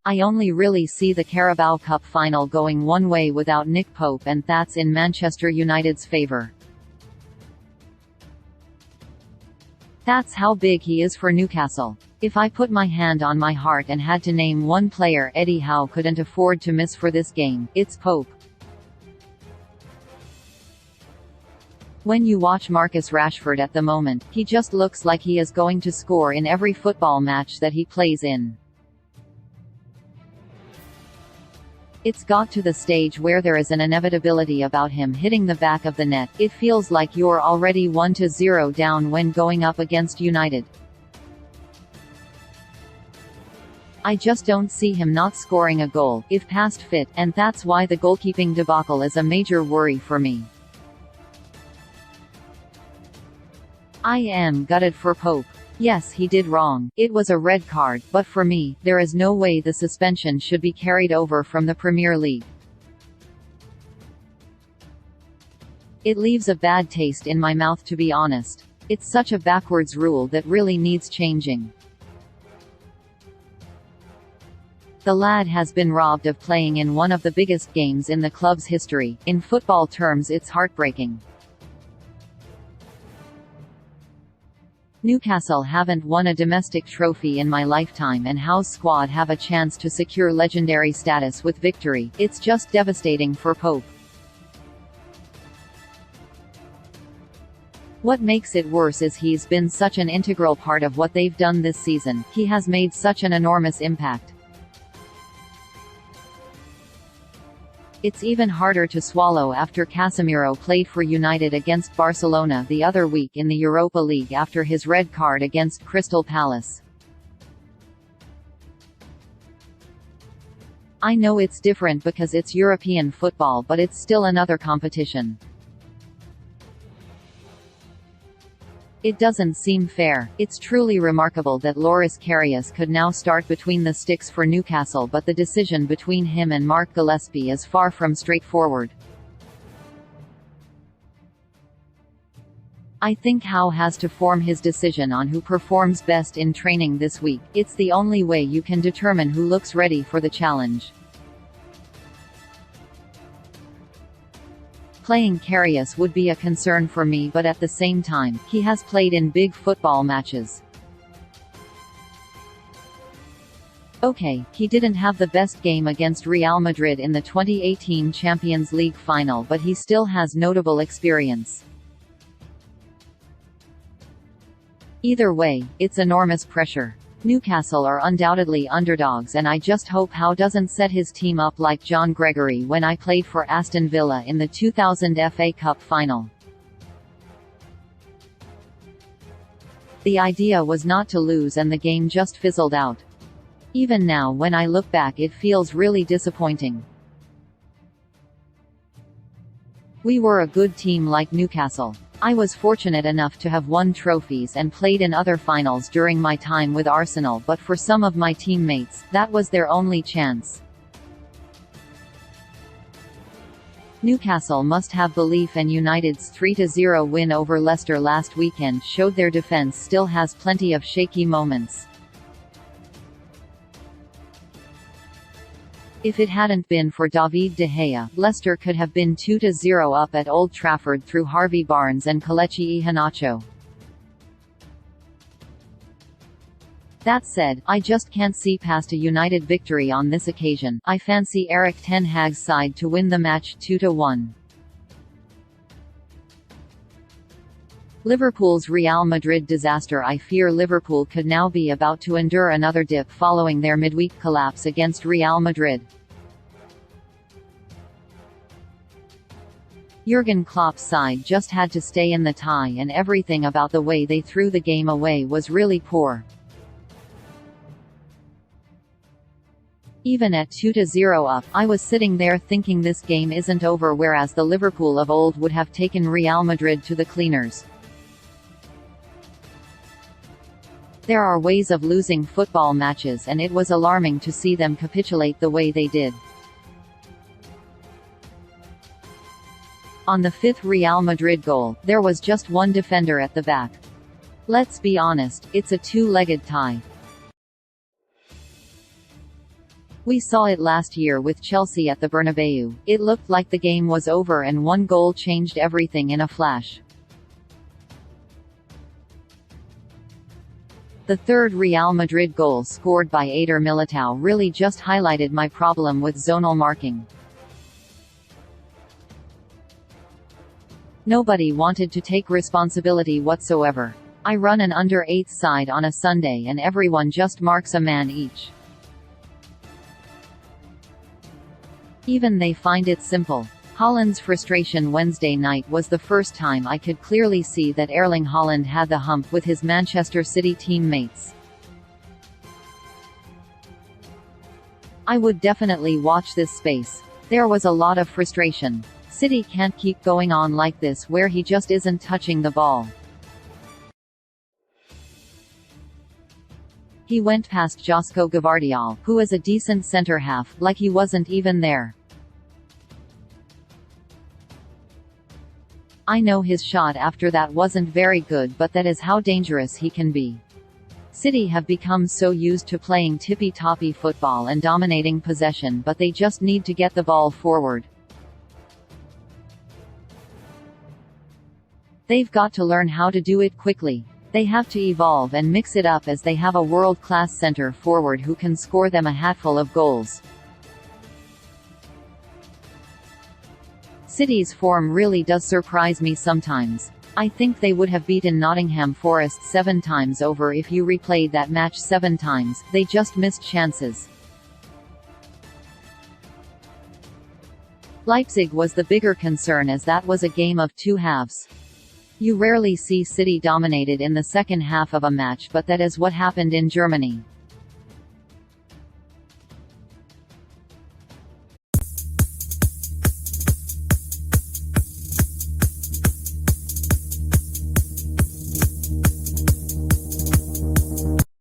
I only really see the Carabao Cup final going one way without Nick Pope, and that's in Manchester United's favour. That's how big he is for Newcastle. If I put my hand on my heart and had to name one player Eddie Howe couldn't afford to miss for this game, it's Pope. When you watch Marcus Rashford at the moment, he just looks like he is going to score in every football match that he plays in. It's got to the stage where there is an inevitability about him hitting the back of the net. It feels like you're already 1-0 down when going up against United. I just don't see him not scoring a goal, if past fit, and that's why the goalkeeping debacle is a major worry for me. I am gutted for Pope. Yes, he did wrong. It was a red card, but for me, there is no way the suspension should be carried over from the Premier League. It leaves a bad taste in my mouth, to be honest. It's such a backwards rule that really needs changing. The lad has been robbed of playing in one of the biggest games in the club's history. In football terms, it's heartbreaking. Newcastle haven't won a domestic trophy in my lifetime, and Howe's squad have a chance to secure legendary status with victory. It's just devastating for Pope. What makes it worse is he's been such an integral part of what they've done this season. He has made such an enormous impact. It's even harder to swallow after Casemiro played for United against Barcelona the other week in the Europa League after his red card against Crystal Palace. I know it's different because it's European football, but it's still another competition. It doesn't seem fair. It's truly remarkable that Loris Karius could now start between the sticks for Newcastle, but the decision between him and Mark Gillespie is far from straightforward. I think Howe has to form his decision on who performs best in training this week. It's the only way you can determine who looks ready for the challenge. Playing Karius would be a concern for me, but at the same time, he has played in big football matches. Okay, he didn't have the best game against Real Madrid in the 2018 Champions League final, but he still has notable experience. Either way, it's enormous pressure. Newcastle are undoubtedly underdogs, and I just hope Howe doesn't set his team up like John Gregory when I played for Aston Villa in the 2000 FA Cup final. The idea was not to lose, and the game just fizzled out. Even now when I look back, it feels really disappointing. We were a good team like Newcastle. I was fortunate enough to have won trophies and played in other finals during my time with Arsenal, but for some of my teammates, that was their only chance. Newcastle must have belief, and United's 3-0 win over Leicester last weekend showed their defence still has plenty of shaky moments. If it hadn't been for David De Gea, Leicester could have been 2-0 up at Old Trafford through Harvey Barnes and Kelechi Iheanacho. That said, I just can't see past a United victory on this occasion. I fancy Erik ten Hag's side to win the match 2-1. Liverpool's Real Madrid disaster. I fear Liverpool could now be about to endure another dip following their midweek collapse against Real Madrid. Jurgen Klopp's side just had to stay in the tie, and everything about the way they threw the game away was really poor. Even at 2-0 up, I was sitting there thinking this game isn't over, whereas the Liverpool of old would have taken Real Madrid to the cleaners. There are ways of losing football matches, and it was alarming to see them capitulate the way they did. On the fifth Real Madrid goal, there was just one defender at the back. Let's be honest, it's a two-legged tie. We saw it last year with Chelsea at the Bernabeu. It looked like the game was over and one goal changed everything in a flash. The third Real Madrid goal scored by Eder Militao really just highlighted my problem with zonal marking. Nobody wanted to take responsibility whatsoever. I run an under-8 side on a Sunday and everyone just marks a man each. Even they find it simple. Haaland's frustration Wednesday night was the first time I could clearly see that Erling Haaland had the hump with his Manchester City teammates. I would definitely watch this space. There was a lot of frustration. City can't keep going on like this where he just isn't touching the ball. He went past Josko Gvardiol, who is a decent centre-half, like he wasn't even there. I know his shot after that wasn't very good, but that is how dangerous he can be. City have become so used to playing tippy-toppy football and dominating possession, but they just need to get the ball forward. They've got to learn how to do it quickly. They have to evolve and mix it up as they have a world-class centre-forward who can score them a hatful of goals. City's form really does surprise me sometimes. I think they would have beaten Nottingham Forest 7 times over if you replayed that match 7 times, they just missed chances. Leipzig was the bigger concern as that was a game of 2 halves. You rarely see City dominated in the second half of a match, but that is what happened in Germany.